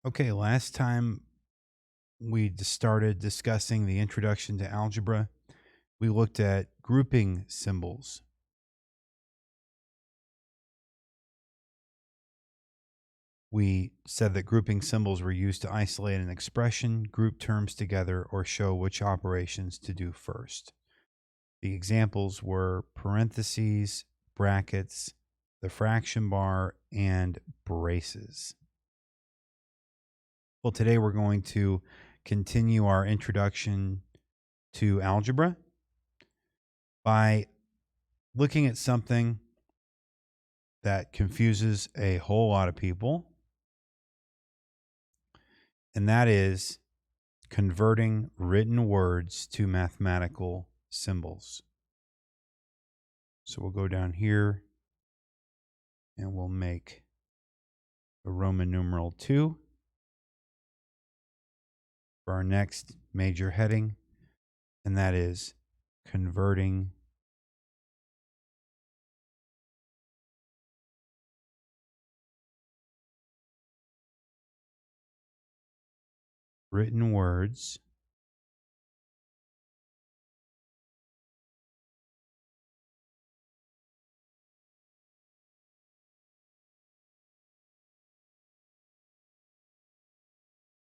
Okay, last time we started discussing the introduction to algebra, we looked at grouping symbols. We said that grouping symbols were used to isolate an expression, group terms together, or show which operations to do first. The examples were parentheses, brackets, the fraction bar, and braces. Well, today we're going to continue our introduction to algebra by looking at something that confuses a whole lot of people, and that is converting written words to mathematical symbols. So we'll go down here and we'll make a Roman numeral 2 for our next major heading, and that is converting written words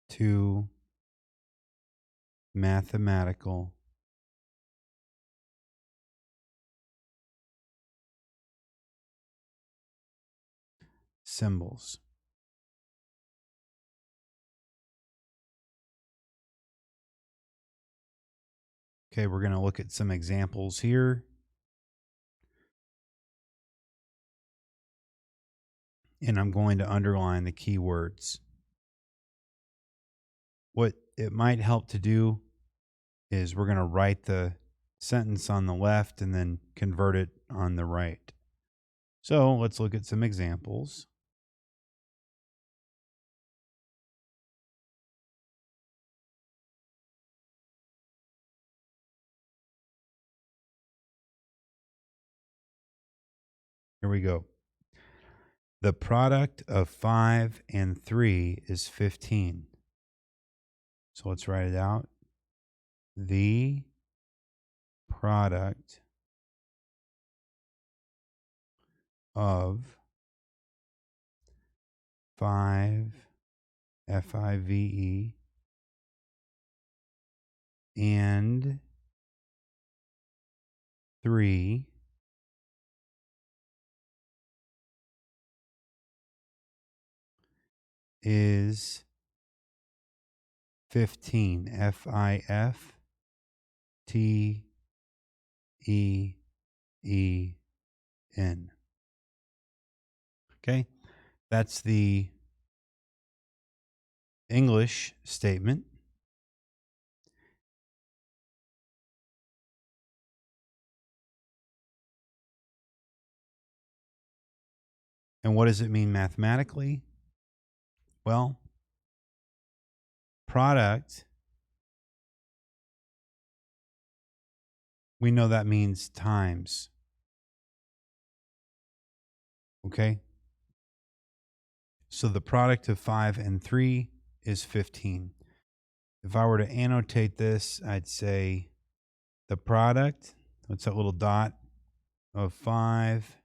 to mathematical symbols. Okay, we're going to look at some examples here. And I'm going to underline the key words. What it might help to do is we're going to write the sentence on the left and then convert it on the right. So let's look at some examples. Here we go. The product of 5 and 3 is 15. So let's write it out. The product of 5, F-I-V-E, and 3 is 15. F-I-F-T-E-E-N. Okay, that's the English statement. And what does it mean mathematically? Well, product, we know that means times. Okay? So the product of 5 and 3 is 15. If I were to annotate this, I'd say the product, what's that little dot, of 5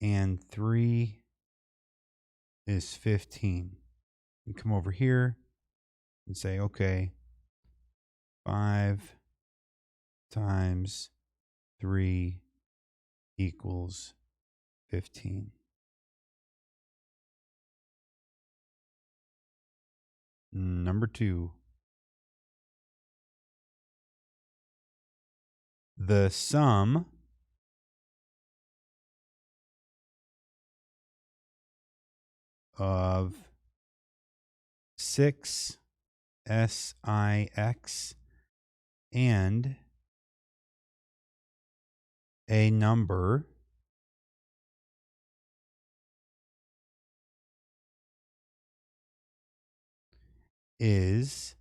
and 3 is 15. You come over here and say, okay, 5 times 3 equals 15. Number 2. The sum of 6 SIX and a number is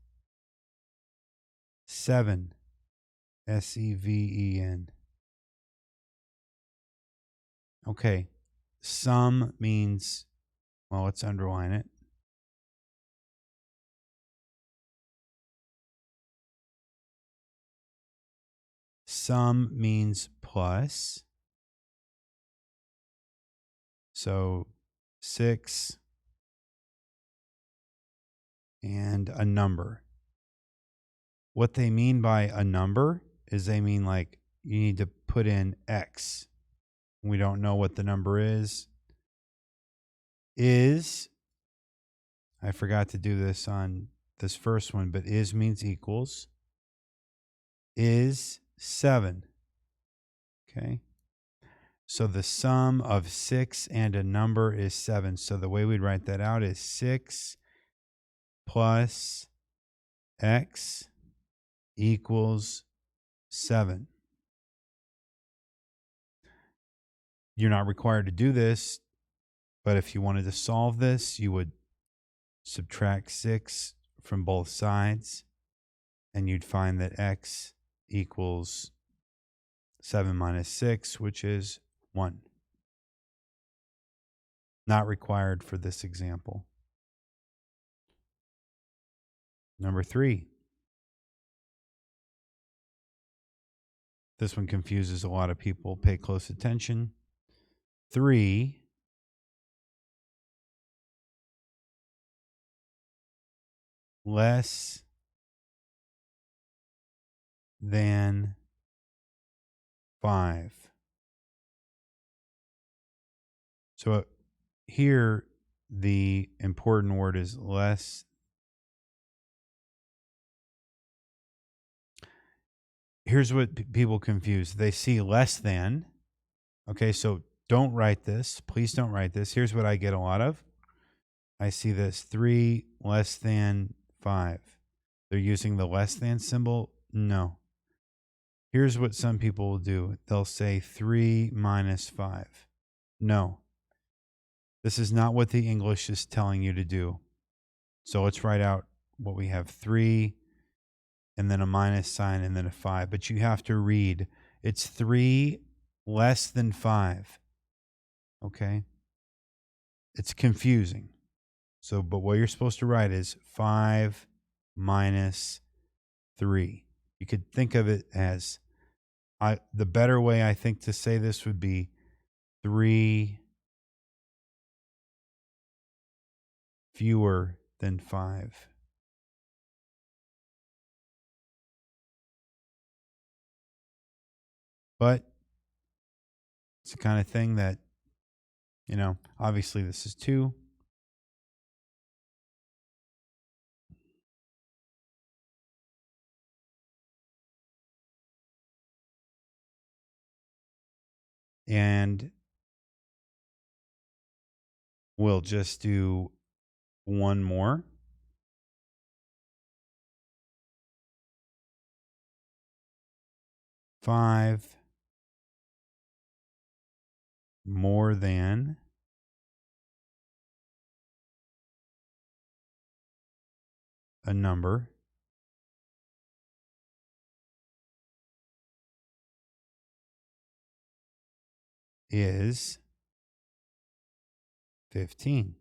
7 SEVEN. Okay, sum means, well, let's underline it. sum means plus. So 6 and a number. What they mean by a number is they mean like you need to put in X. We don't know what the number is. I forgot to do this on this first one, but is means equals. Is 7. Okay. So the sum of 6 and a number is 7. So the way we'd write that out is 6 plus X equals 7. You're not required to do this, but if you wanted to solve this, you would subtract 6 from both sides, and you'd find that X equals 7 minus 6, which is 1. Not required for this example. Number 3. This one confuses a lot of people. Pay close attention. 3 less than 5. So here, the important word is less. Here's what people confuse. They see less than. Okay, so don't write this. Please don't write this. Here's what I get a lot of. I see this 3 less than 5. They're using the less than symbol. No. Here's what some people will do. They'll say 3 minus 5. No. This is not what the English is telling you to do. So let's write out what we have. 3 and then a minus sign and then a 5. But you have to read. It's 3 less than 5. Okay? It's confusing. So, but what you're supposed to write is 5 minus 3. You could think of it as, the better way I think to say this would be 3 fewer than 5. But it's the kind of thing that, obviously this is 2. And we'll just do one more. Five more than a number is 15.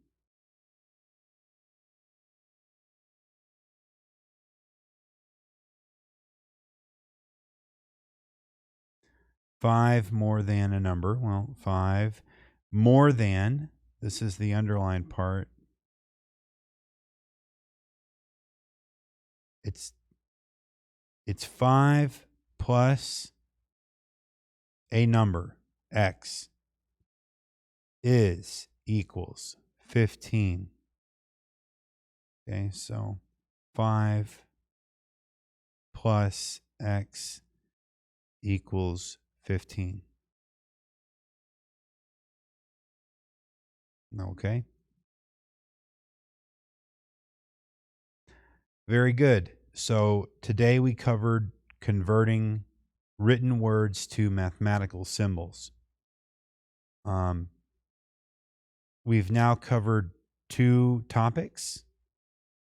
Five more than a number. Well, 5 more than, this is the underlined part. It's 5 plus a number, X, is equals 15. Okay, so 5 plus X equals 15. Okay. Very good. So today we covered converting written words to mathematical symbols. We've now covered 2 topics.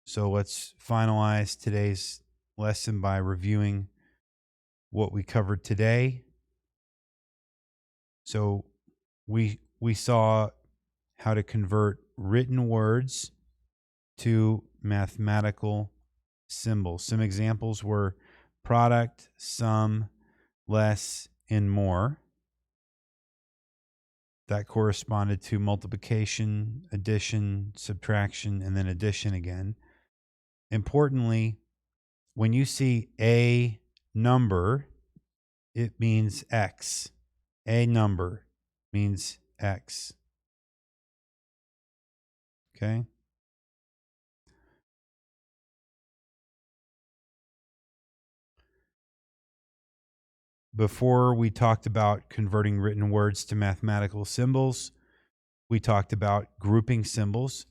So let's finalize today's lesson by reviewing what we covered today. So we saw how to convert written words to mathematical symbols. Some examples were product, sum, less, and more. That corresponded to multiplication, addition, subtraction, and then addition again. Importantly, when you see a number, it means X. A number means X. Okay? Before we talked about converting written words to mathematical symbols, we talked about grouping symbols,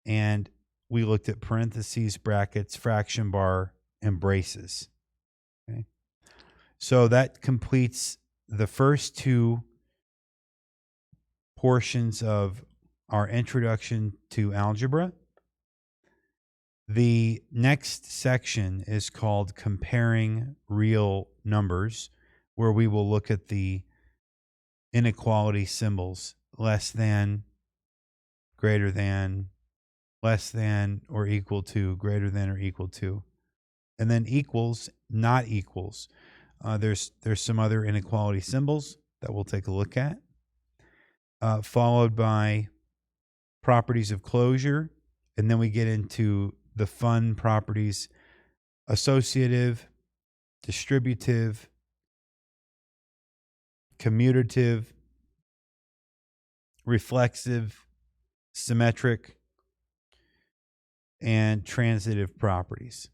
and we looked at parentheses, brackets, fraction bar, and braces. Okay? So that completes the first two portions of our introduction to algebra. The next section is called comparing real numbers, where we will look at the inequality symbols: less than, greater than, less than or equal to, greater than or equal to, and then equals, not equals. There's some other inequality symbols that we'll take a look at, followed by properties of closure, and then we get into the fun properties: associative, distributive, commutative, reflexive, symmetric, and transitive properties.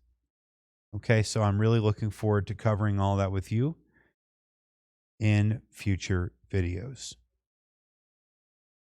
Okay, so I'm really looking forward to covering all that with you in future videos.